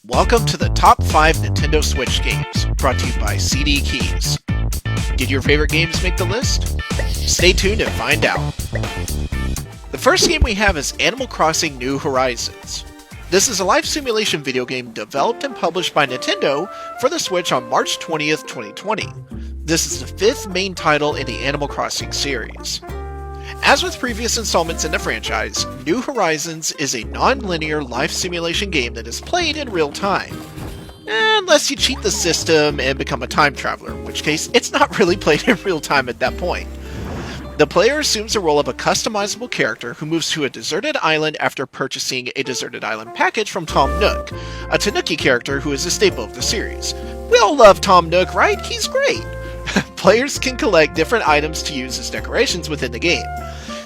Welcome to the top 5 Nintendo Switch games, brought to you by CD Keys. Did your favorite games make the list? Stay tuned and find out. The first game we have is Animal Crossing New Horizons. This is a life simulation video game developed and published by Nintendo for the Switch on March 20th, 2020. This is the 5th main title in the Animal Crossing series. As with previous installments in the franchise, New Horizons is a non-linear life simulation game that is played in real time. Unless you cheat the system and become a time traveler, in which case it's not really played in real time at that point. The player assumes the role of a customizable character who moves to a deserted island after purchasing a deserted island package from Tom Nook, a Tanuki character who is a staple of the series. We all love Tom Nook, right? He's great! Players can collect different items to use as decorations within the game.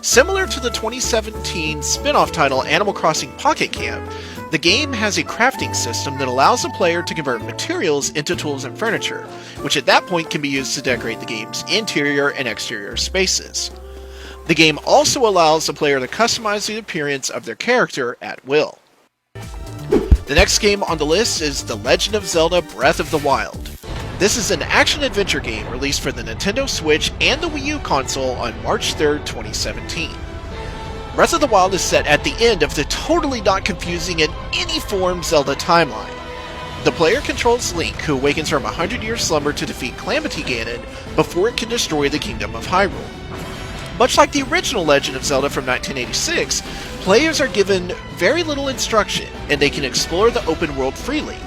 Similar to the 2017 spin-off title Animal Crossing Pocket Camp, the game has a crafting system that allows the player to convert materials into tools and furniture, which at that point can be used to decorate the game's interior and exterior spaces. The game also allows the player to customize the appearance of their character at will. The next game on the list is The Legend of Zelda Breath of the Wild. This is an action-adventure game released for the Nintendo Switch and the Wii U console on March 3rd, 2017. Breath of the Wild is set at the end of the totally not confusing in any form Zelda timeline. The player controls Link, who awakens from a 100-year slumber to defeat Calamity Ganon before it can destroy the Kingdom of Hyrule. Much like the original Legend of Zelda from 1986, players are given very little instruction, and they can explore the open world freely.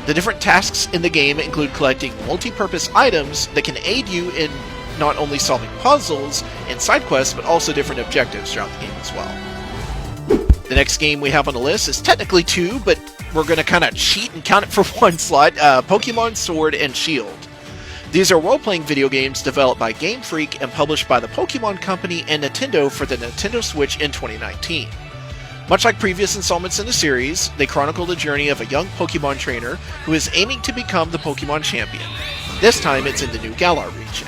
The different tasks in the game include collecting multi-purpose items that can aid you in not only solving puzzles and side quests, but also different objectives throughout the game as well. The next game we have on the list is technically 2, but we're going to kind of cheat and count it for one slot, Pokemon Sword and Shield. These are role-playing video games developed by Game Freak and published by the Pokemon Company and Nintendo for the Nintendo Switch in 2019. Much like previous installments in the series, they chronicle the journey of a young Pokemon trainer who is aiming to become the Pokemon champion. This time it's in the New Galar region.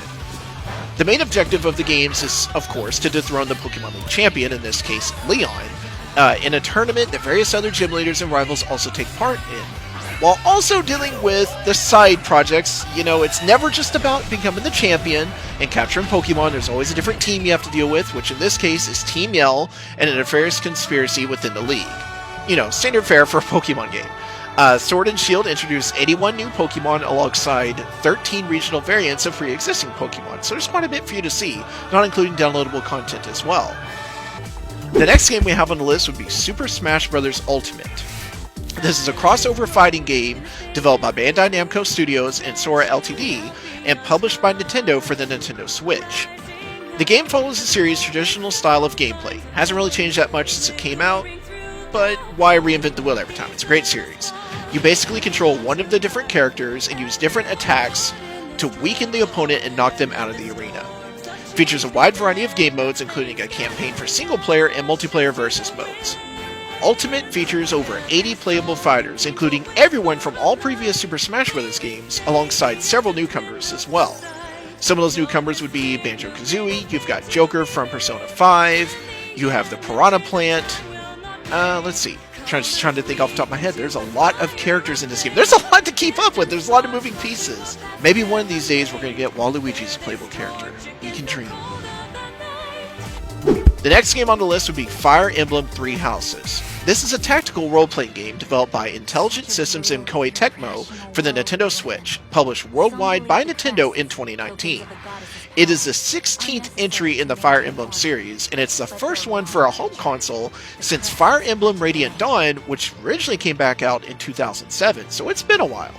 The main objective of the games is, of course, to dethrone the Pokemon League champion, in this case Leon, in a tournament that various other gym leaders and rivals also take part in. While also dealing with the side projects, it's never just about becoming the champion and capturing Pokemon. There's always a different team you have to deal with, which in this case is Team Yell and a nefarious conspiracy within the league. Standard fare for a Pokemon game. Sword and Shield introduced 81 new Pokemon alongside 13 regional variants of pre-existing Pokemon, so there's quite a bit for you to see, not including downloadable content as well. The next game we have on the list would be Super Smash Bros. Ultimate. This is a crossover fighting game developed by Bandai Namco Studios and Sora Ltd. And published by Nintendo for the Nintendo Switch. The game follows the series' traditional style of gameplay. Hasn't really changed that much since it came out, but why reinvent the wheel every time? It's a great series. You basically control one of the different characters and use different attacks to weaken the opponent and knock them out of the arena. Features a wide variety of game modes, including a campaign for single player and multiplayer versus modes. Ultimate features over 80 playable fighters, including everyone from all previous Super Smash Bros. Games, alongside several newcomers as well. Some of those newcomers would be Banjo-Kazooie, you've got Joker from Persona 5, you have the Piranha Plant, let's see, trying to think off the top of my head, there's a lot of characters in this game. There's a lot to keep up with, there's a lot of moving pieces. Maybe one of these days we're going to get Waluigi's playable character. We can dream. The next game on the list would be Fire Emblem Three Houses. This is a tactical role-playing game developed by Intelligent Systems and Koei Tecmo for the Nintendo Switch, published worldwide by Nintendo in 2019. It is the 16th entry in the Fire Emblem series, and it's the first one for a home console since Fire Emblem Radiant Dawn, which originally came back out in 2007, so it's been a while.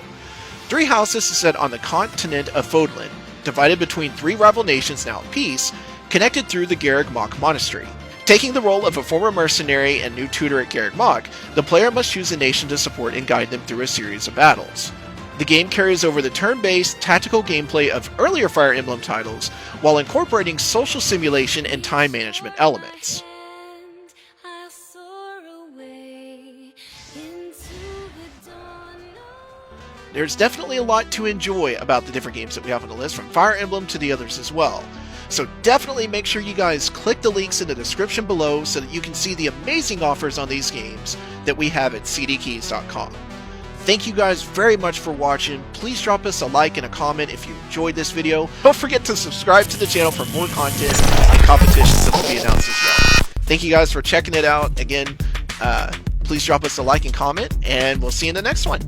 Three Houses is set on the continent of Fodlan, divided between 3 rival nations now at peace, connected through the Garreg Mach Monastery. Taking the role of a former mercenary and new tutor at Garreg Mach, the player must choose a nation to support and guide them through a series of battles. The game carries over the turn-based, tactical gameplay of earlier Fire Emblem titles, while incorporating social simulation and time management elements. There's definitely a lot to enjoy about the different games that we have on the list, from Fire Emblem to the others as well. So definitely make sure you guys click the links in the description below so that you can see the amazing offers on these games that we have at cdkeys.com. Thank you guys very much for watching. Please drop us a like and a comment if you enjoyed this video. Don't forget to subscribe to the channel for more content and competitions that will be announced as well. Thank you guys for checking it out. Again, please drop us a like and comment, and we'll see you in the next one.